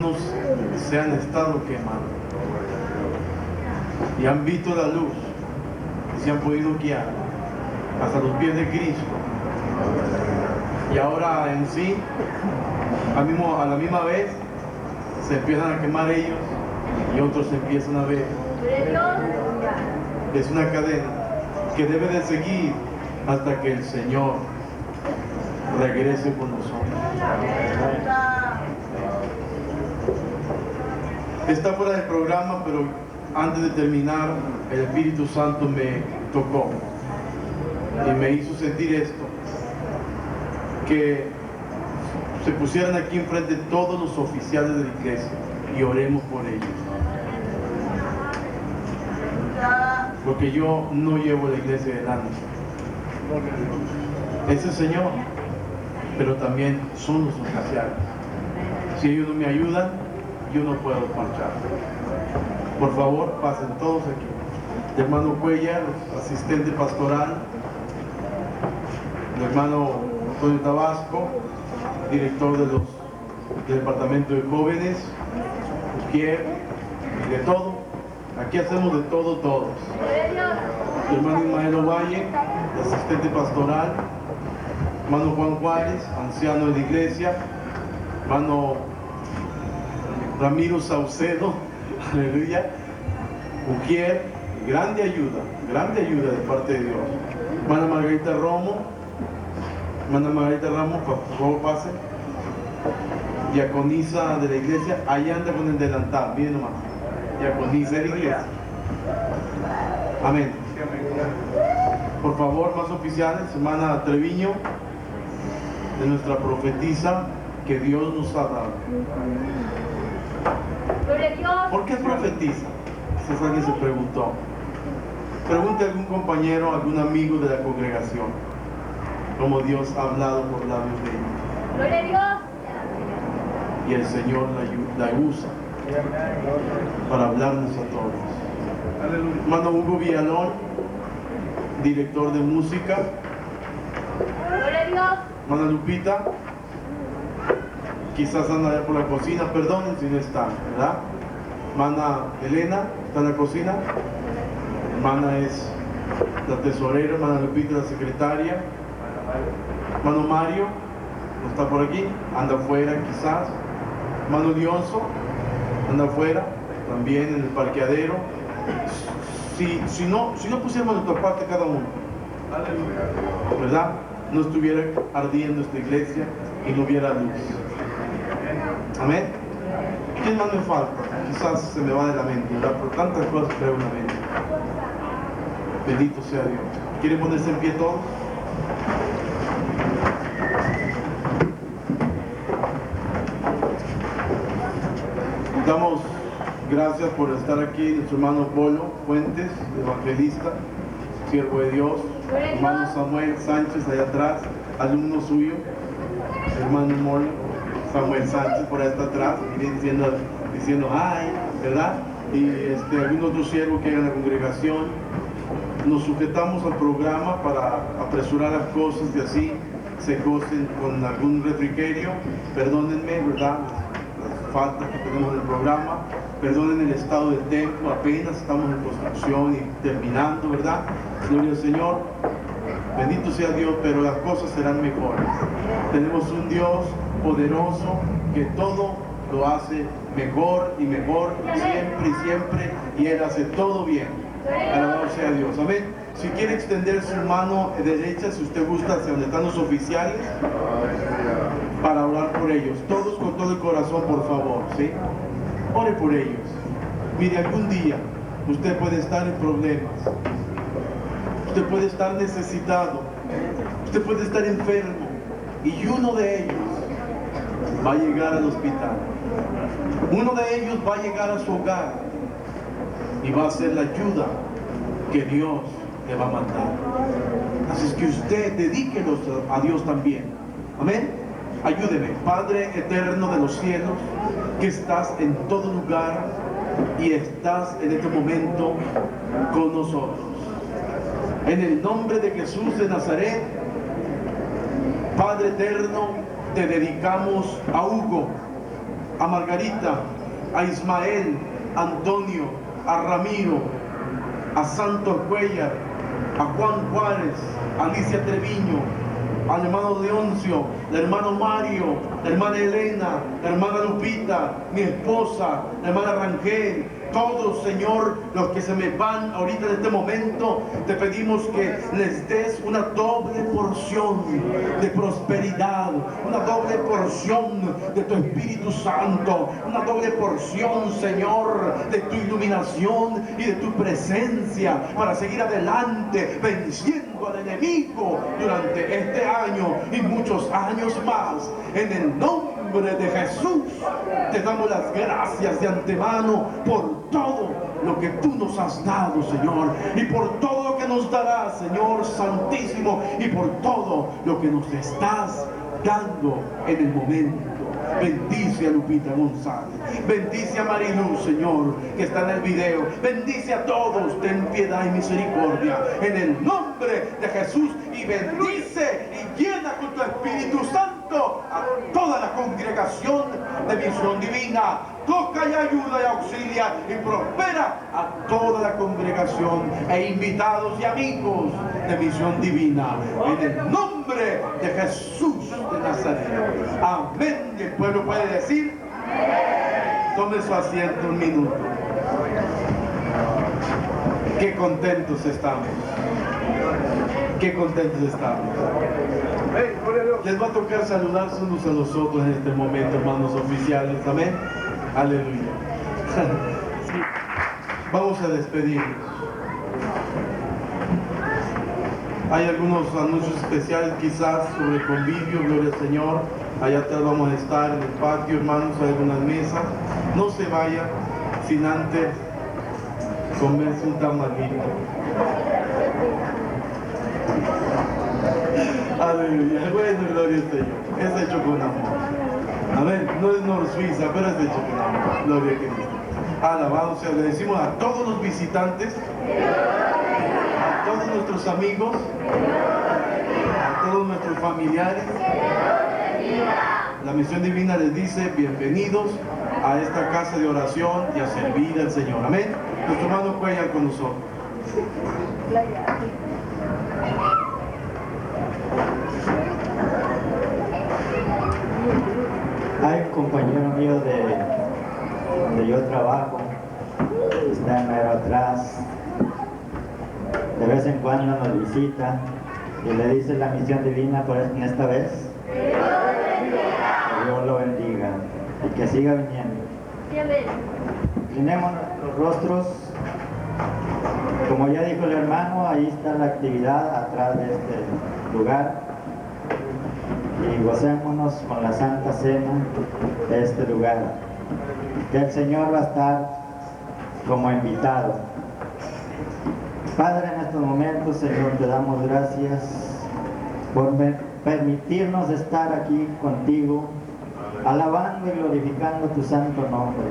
se han estado quemando y han visto la luz y se han podido guiar hasta los pies de Cristo, y ahora en sí a la misma vez se empiezan a quemar ellos y otros se empiezan a ver. Es una cadena que debe de seguir hasta que el Señor regrese con nosotros. Está fuera del programa, pero antes de terminar, el Espíritu Santo me tocó y me hizo sentir esto: que se pusieran aquí enfrente todos los oficiales de la iglesia y oremos por ellos, porque yo no llevo la iglesia delante. Es el Señor, pero también son los oficiales. Si ellos no me ayudan, yo no puedo marchar. Por favor, pasen todos aquí. El hermano Cuellar, asistente pastoral. El hermano Antonio Tabasco, director del departamento de jóvenes. Ujier, y de todo. Aquí hacemos de todo todos. El hermano Ismael Ovalle, asistente pastoral. Hermano Juan Juárez, anciano de la iglesia. Hermano Ramiro Saucedo, aleluya, Ujier, grande ayuda de parte de Dios. Hermana Margarita Ramos, por favor pase. Diaconisa de la iglesia, ahí anda con el delantal, miren nomás. Diaconisa de la iglesia. Amén. Por favor, más oficiales, hermana Treviño, de nuestra profetisa que Dios nos ha dado. ¿Por qué profetiza? Si alguien se preguntó. Pregunte a algún compañero, algún amigo de la congregación, cómo Dios ha hablado por labios de ellos. ¡Gloria a Dios! Y el Señor la usa para hablarnos a todos. Hermano Hugo Villalón, director de música. ¡Gloria a Dios! Hermana Lupita, quizás anda allá por la cocina, perdonen si no está, ¿verdad? Hermana Elena, ¿está en la cocina? Hermana es la tesorera, hermana Lupita la secretaria. Hermano Mario, ¿no está por aquí? Anda afuera quizás. Hermano Dionso, anda afuera, también en el parqueadero. Si no pusiéramos nuestra parte cada uno, ¿verdad? No estuviera ardiendo esta iglesia y no hubiera luz. Amén. ¿Quién más me falta? Quizás se me va de la mente, ¿verdad? Por tantas cosas creo una mente. Bendito sea Dios. ¿Quieren ponerse en pie todos? Damos gracias por estar aquí nuestro hermano Polo Fuentes, evangelista, siervo de Dios. Hermano Samuel Sánchez allá atrás, alumno suyo. Hermano Molo Samuel Sánchez por ahí está atrás, diciendo ay, ¿verdad? Y algún otro siervo que haya en la congregación. Nos sujetamos al programa para apresurar las cosas y así se gocen con algún refrigerio. Perdónenme, ¿verdad? Las faltas que tenemos en el programa. Perdonen el estado del templo, apenas estamos en construcción y terminando, ¿verdad? Gloria al Señor. Bendito sea Dios, pero las cosas serán mejores. Tenemos un Dios poderoso que todo lo hace mejor y mejor, siempre y siempre, y Él hace todo bien. Alabado sea Dios. Amén. Si quiere extender su mano derecha, si usted gusta, hacia donde están los oficiales, para orar por ellos. Todos con todo el corazón, por favor, ¿sí? Ore por ellos. Mire, algún día usted puede estar en problemas. Usted puede estar necesitado. Usted puede estar enfermo. Y uno de ellos va a llegar al hospital. Uno de ellos va a llegar a su hogar y va a ser la ayuda que Dios le va a mandar. Así es que usted dedíquelos a Dios también. Amén. Ayúdeme, Padre eterno de los cielos, que estás en todo lugar y estás en este momento con nosotros. En el nombre de Jesús de Nazaret, Padre eterno, te dedicamos a Hugo, a Margarita, a Ismael, a Antonio, a Ramiro, a Santos Cuellar, a Juan Juárez, a Alicia Treviño, al hermano Leoncio, al hermano Mario, la hermana Elena, la hermana Lupita, mi esposa, la hermana Rangel, todos, Señor, los que se me van ahorita en este momento, te pedimos que les des una doble porción de prosperidad, una doble porción de tu Espíritu Santo, una doble porción, Señor, de tu iluminación y de tu presencia para seguir adelante, venciendo al enemigo durante este año y muchos años más. En el nombre de Jesús, te damos las gracias de antemano por todo lo que tú nos has dado, Señor, y por todo lo que nos darás, Señor Santísimo, y por todo lo que nos estás dando en el momento. Bendice a Lupita González, bendice a Mariluz, Señor, que está en el video, bendice a todos, ten piedad y misericordia en el nombre de Jesús, y bendice y llena con tu Espíritu Santo a toda la congregación de Visión Divina. Toca y ayuda y auxilia y prospera a toda la congregación e invitados y amigos de Visión Divina, en el nombre de Jesús de Nazaret. Amén. Y el pueblo puede decir amén. Tome su asiento un minuto. Qué contentos estamos. Qué contentos estamos. Les va a tocar saludarse unos a los otros en este momento, hermanos oficiales. Amén. Aleluya. Sí. Vamos a despedirnos. Hay algunos anuncios especiales quizás sobre convivio, gloria al Señor. Allá atrás vamos a estar en el patio, hermanos, hay algunas mesas. No se vaya sin antes comerse un tamalito. Aleluya. Bueno, gloria al Señor. Es hecho con amor. Amén. No es Nor Suiza, pero es hecho con amor. Gloria a Cristo. Alabado sea. Le decimos a todos los visitantes, a todos nuestros amigos, a todos nuestros familiares. La Misión Divina les dice bienvenidos a esta casa de oración y a servir al Señor. Amén. Nuestro hermano Cuellar con nosotros. Hay un compañero mío donde yo trabajo, está mero atrás, de vez en cuando nos visita y le dice la Misión Divina por esta vez, que Dios lo bendiga y que siga viniendo. Tenemos nuestros rostros, como ya dijo el hermano, ahí está la actividad atrás de este lugar. Y gocémonos con la Santa Cena de este lugar, que el Señor va a estar como invitado. Padre, en estos momentos, Señor, te damos gracias por permitirnos estar aquí contigo, alabando y glorificando tu santo nombre.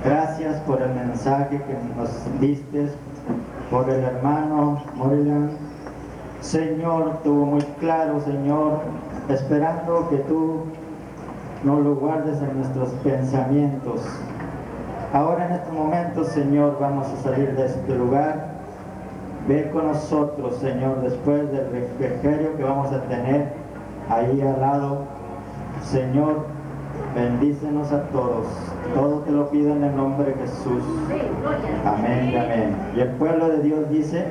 Gracias por el mensaje que nos diste, por el hermano Morgan. Señor, tuvo muy claro, Señor, esperando que tú nos lo guardes en nuestros pensamientos. Ahora en este momento, Señor, vamos a salir de este lugar. Ve con nosotros, Señor, después del refrigerio que vamos a tener ahí al lado. Señor, bendícenos a todos. Todo te lo pido en el nombre de Jesús. Amén y amén. Y el pueblo de Dios dice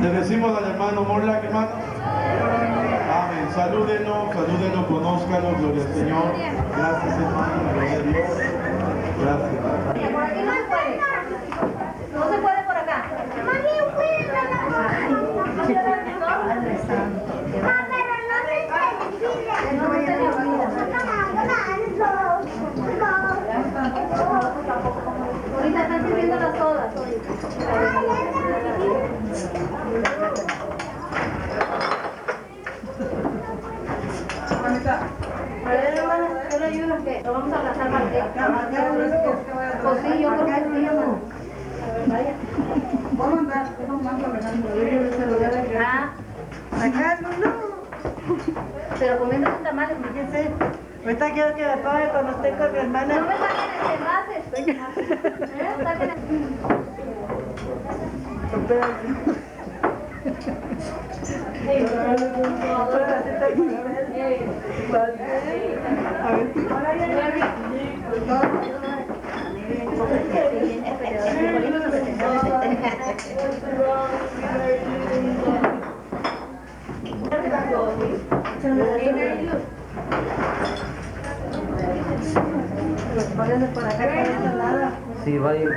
Le decimos al hermano Morlac, hermano. Amén. Salúdenlo, conózcalo, gloria al Señor. Gracias, hermano, gloria a Dios. Gracias. Por aquí no se puede. No se puede por acá. Ahorita están sirviendo las sodas. A ver, hermana, yo le ayudo que lo vamos a abrazar para que pues sí, yo creo que sí, hermano. Vaya. Vamos a andar, vamos a andar. Acá, no. Pero comiendo sus tamales, ¿no? Fíjese. Ahorita quiero que me pague cuando esté con mi hermana. No me saquen envases. Sí, va a ir.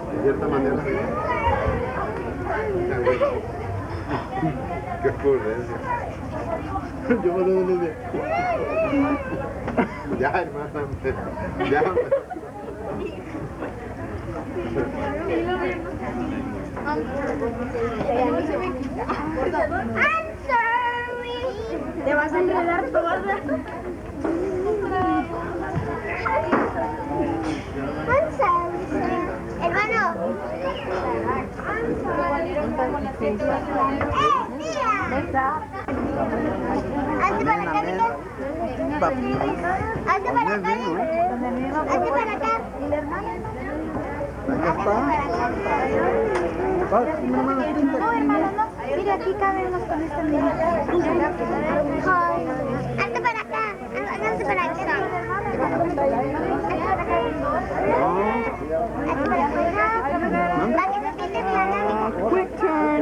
De cierta manera. Qué ocurrencia. Yo me lo digo. Ya, hermana. Ya. Te vas a enredar toda. Hermano. Hazte para acá, Miguel. Hazte para acá. Hazte para acá. ¿Y la hermana? No, hermano, no. Mira, aquí caben los con esta mira. Hazte para acá. Hazte para acá. Quick turn.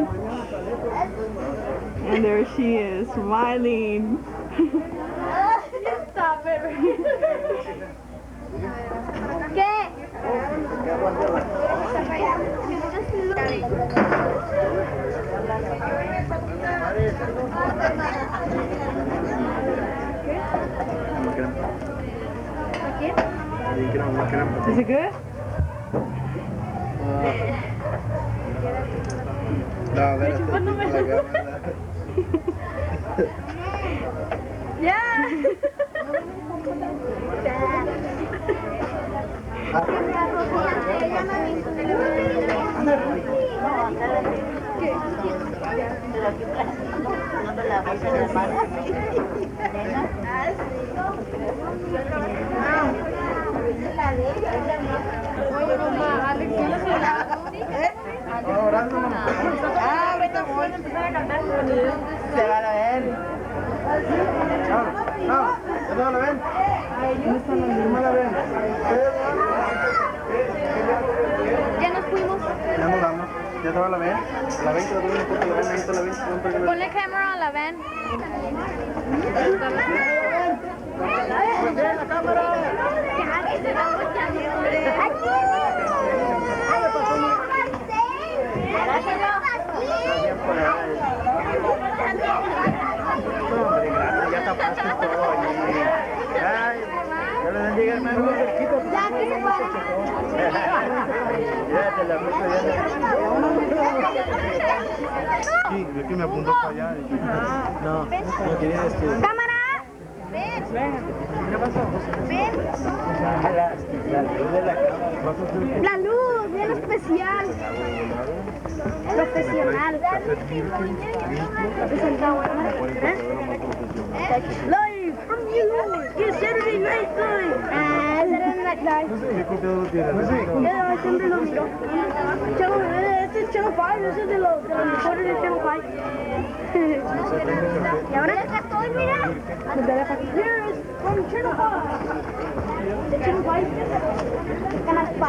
And there she is, smiling. Stop it. ¿Qué? Is it good? No, Yeah. Ahorita voy a empezar a cantar. Se va a ver. ¿no la ven? ¿No la ven? Ya nos fuimos. Ya nos vamos. ¿Ya se va la ven? La ven, que la ven, ahí está la ven. Ponle cámara a la ven. ¡La cámara! Ya tapaste todo allí. Ay, ya le bendiga, hermano. Ya, que se para. Ya te la puse Sí, es que me apuntó para allá. No, no quería estudiar. ¡Cámara! ¡Ven! ¿Qué pasó? ¡Ven! La luz de la cámara. La luz, bien especial. Profesional. Live from you. Yes, Saturday night live. Saturday night live. No sé qué copiado lo tienes. Ya, siempre lo miro. Este es Channel 5, ese es de los mejores de Channel 5. ¿Y ahora acá estoy, mira? Here's from Channel 5. De Channel 5. Canal 5.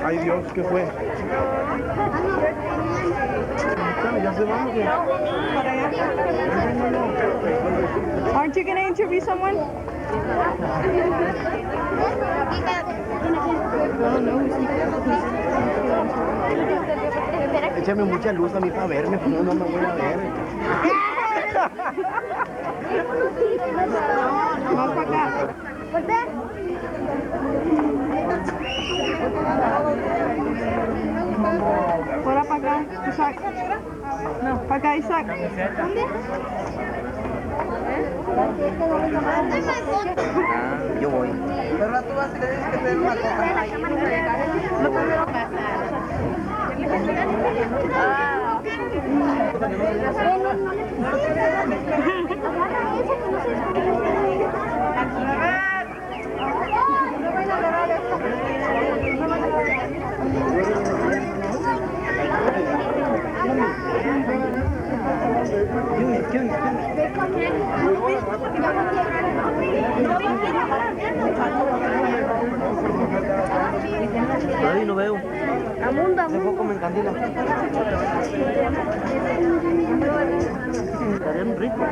Ay Dios, ¿qué fue? Ya se vamos. Aren't you going to interview someone? Échame mucha luz a mí para verme, no me voy a ver. Más para acá. Voltea. Ahora para acá, Isaac. No, para acá, Isaac. ¿Dónde? Yo voy. Pero tú vas a tener que tener una cosa. Ahí no veo. Amunda, De poco me encandila. Estarían ricos.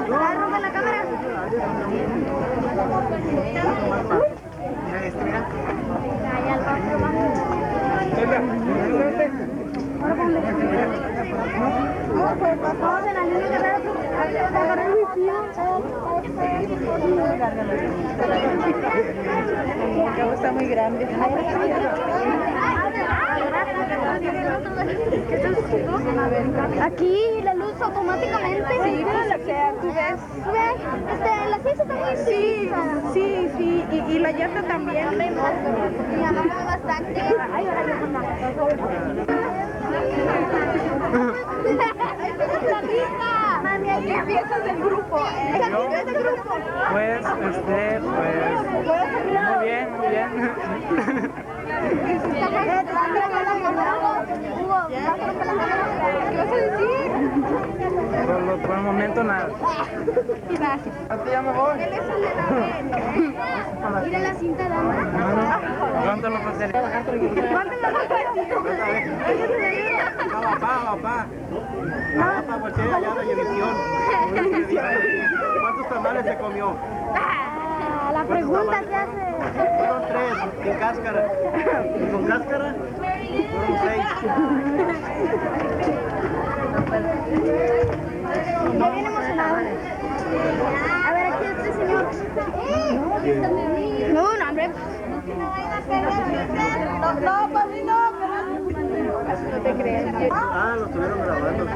rompe la cámara. Mira este, mira. Allá al patio más. Vamos en la línea de El cabo está muy grande. Aquí la luz automáticamente. Sí, pues, o sea, tú ves. La ciencia está muy Sí, sí, sí. Y la llanta también. Y amamos bastante. Ay, ahora Mami, ahí empiezas del grupo. Pues, muy bien, muy bien. ¿Qué vas a decir? Por el momento nada. Gracias. ¿A ti ya me voy? Él es el de la Mira la cinta dama. ¿Cuánto lo pasaré? ¿Cuánto Papá. Papá, voltea allá de Univisión. ¿Cuántos tamales se comió? La pregunta que hace. Fueron 3, sin cáscara. ¿Y con cáscara? Fueron 6. Está bien emocionado. A ver, aquí este señor. No, hombre. No, papi, no. No te creas. Ah, lo estuvieron grabando, sí.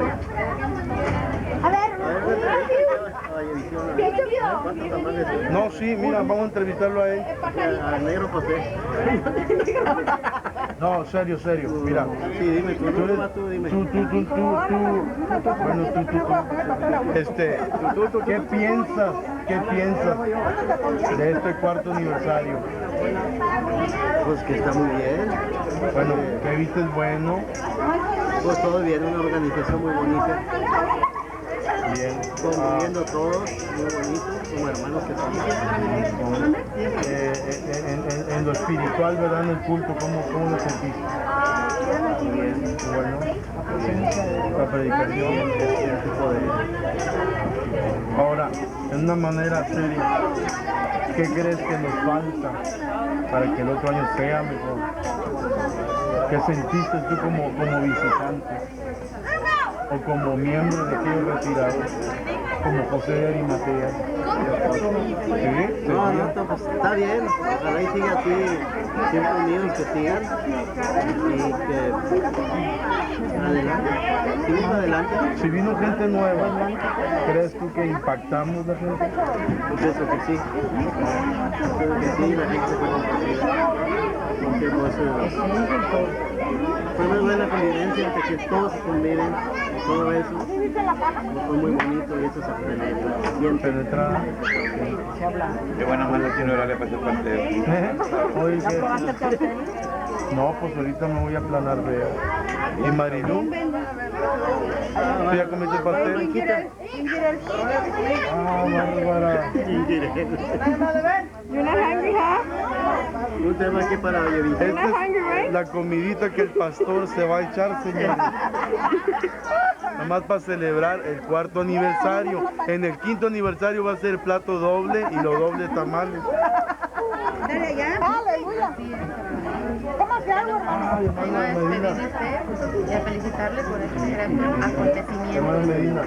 A ver. ¿Qué llovió? ¿Cuántos tamales? No, sí, mira, vamos a entrevistarlo a él. Al negro José. No, serio, mira. Sí, dime, tú dime. ¿Qué piensas de este cuarto aniversario? Pues que está muy bien. Bueno, ¿qué viste es bueno? Pues todo bien, una organización muy bonita. Bien. Conviviendo todos, muy bonitos, como hermanos que somos. En lo espiritual, ¿verdad? En el culto, ¿cómo lo sentiste? Bien, bueno. La predicación. Ahora, en una manera seria, ¿qué crees que nos falta para que el otro año sea mejor? ¿Qué sentiste tú como visitante? O como miembro de aquellos retirados, como José de Arimatea. ¿Sí? No, pues está bien, ojalá y siga así, siempre unidos, que sigan y que adelante, seguimos adelante. Si vino gente nueva, ¿crees tú que impactamos la gente? Pues eso que sí, la gente se conocida, porque pues fue muy buena convivencia, de que todos conviven, todo eso, fue muy bonito y eso se penetra, bien Penetrada. Qué buena mala tiene horario para hacer pastel. Oye, no, pues ahorita me voy a planar de. ¿Y Marilu? ¿Tú ya comiste el pastel? Ah, Bárbara. You're not hungry, huh? un tema aquí para Yevita. Esta es la comidita que el pastor se va a echar, señores. Nada más para celebrar el 4º aniversario. En el 5º aniversario va a ser plato doble y los dobles tamales. Dale allá. Aleluya. ¿Cómo se algo, hermano. Ay, hermano Medina. Y a felicitarle por este gran acontecimiento. Hermano Medina.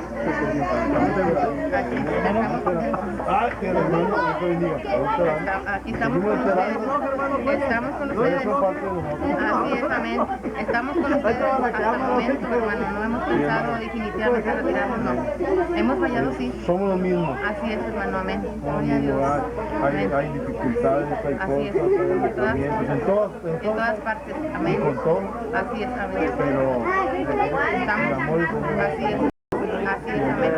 Ay, que el hermano Dios te bendiga. Aquí estamos con ustedes. Estamos con ustedes. Así es, amén. Estamos con ustedes hasta el momento, hermano. No hemos pensado definitivamente retirarnos, no. Hemos fallado, sí. Somos los mismos. Así es, hermano, amén. Somos Gloria a Dios. hay dificultades, hay Así es. cosas, en todas partes, amén. con todo, Así es, amén. pero Estamos, el amor es así es, amén.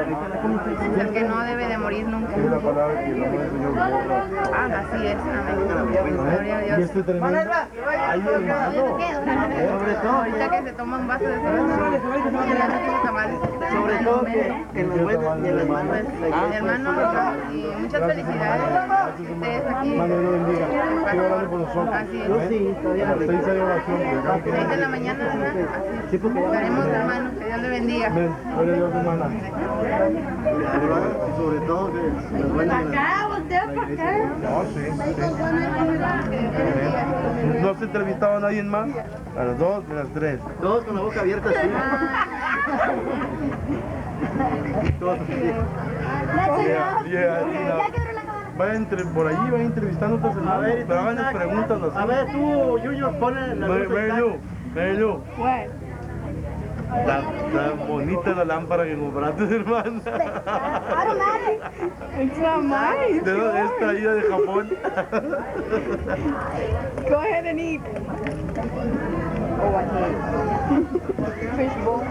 El que no debe de morir nunca. es la palabra que el amor del Señor borra. Así es, amén. Gloria a Y Dios. este tremendo. Ay, hermano. Sobre todo, ahorita que se toma un vaso de cerveza, Sobre todo que en los buenos y en las malas. hermano, y muchas felicidades. Ustedes aquí. Hermano, Dios lo bendiga. Estoy orando por nosotros. Así es. A las 6 hay oración. 6 de la mañana, ¿verdad? Así. Estaremos, hermano, que Dios le bendiga. Amén. Gloria a Dios, hermana. Sobre todo que las buenas. Acá, voltea para acá. No, sí. ¿No has entrevistado a nadie más? A las 2, a las 3. Todos con la boca abierta, sí. Todos así. Vaya por allí, vaya entrevistando a otras hermanas. Pero hagan las preguntas así. A ver, tú, Junior, ponle la luz. Melu. What? Está bonita la lámpara que compraste, hermana. It's not mine. ¿De dónde es traída de Japón? Go ahead and eat. Fish bone.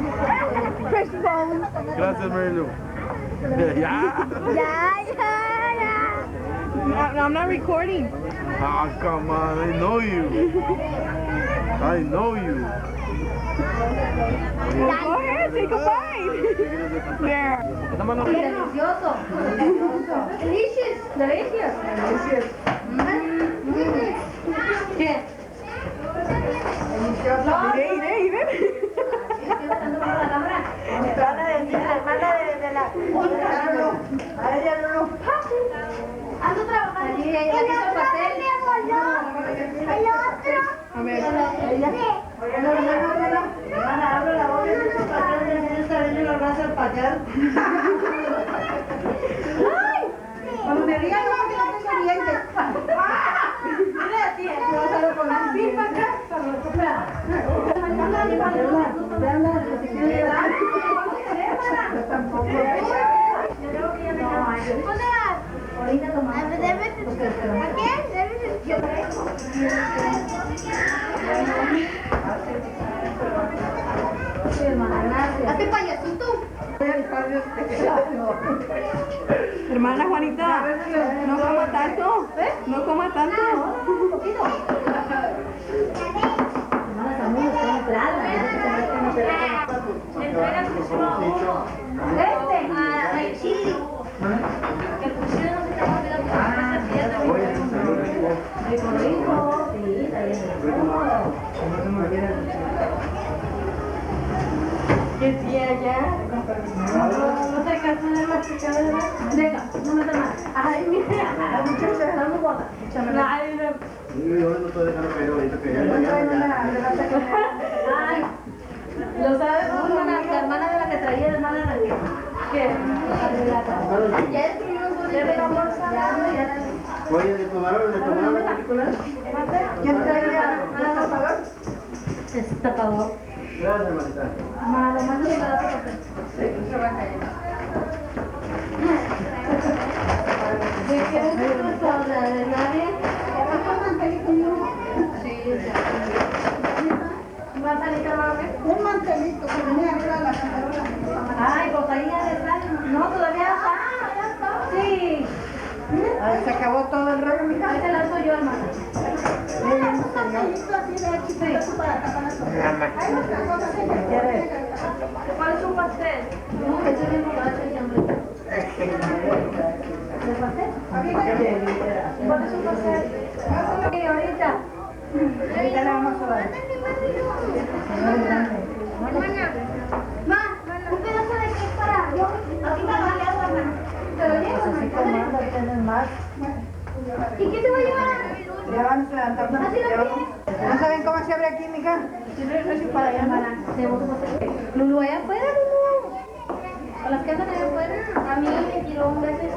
Fish bone. Gracias, Melu. Ya. No, I'm not recording. Ah, come on, I know you. I know you. Go ahead, take a bite. There. Delicioso. Delicious. Delicious. ¿Qué? Van a decir la hermana de la... A ella no. Ando trabajando. ¿Y el pastel? El otro. A ver. Hermana, abre la boca y el pastel está bien y lo vas a pagar. Cuando me digan no tengo dientes. Mira, tía, te vas a ver con la pipa acá para recuperar. Tampoco. Ahorita tomamos. ¿A qué? Hazte payasito. Hermana Juanita, no coma tanto. No coma tanto. Un poquito. Hermana Samuel está entrada. Sí. Que el cuchillo no se te va a olvidar porque ¿qué tía ya? No te cansas de masticar, ¿verdad? Venga, no me da nada. Ay, mira, la muchacha está muy gorda. Ay, no. Yo no estoy dejando caer ahorita que Ay, ¿lo sabes? La hermana de la que traía, la hermana de la que... ¿Qué? Ya escribimos un libro. Oye, ¿le tomaron la película? ¿Quién traía el tapador? Es tapador. Gracias, hermanita. Malo, más de la papel. ¿De qué es tu habla? ¿De nadie? Sí, ¿un mantelito, mami? Un mantelito que venía arriba de la cacerola. Ay, pues ahí ya está. No, todavía está. Sí. Se acabó todo el rollo, mija. Ahí te lanzo yo, hermana. Un mantelito así de chiquito para tapar la sopa. ¿Cuál es un pastel? No, que soy bien borracha y hambre. ¿De pastel? ¿Cuál es un pastel? Sí, ahorita. Ahorita le vamos a dar. Hermana, un pedazo de queso para yo. Aquí me vale agua, hermana. Te lo llevo, hermana. ¿Y qué te voy a llevar? Ya van a levantar. ¿Así lo quieres? ¿No saben cómo se abre aquí, mija? Para allá, hermana. Lulu, allá afuera, Lulu. A las que andan allá afuera. A mí me tiró un beso y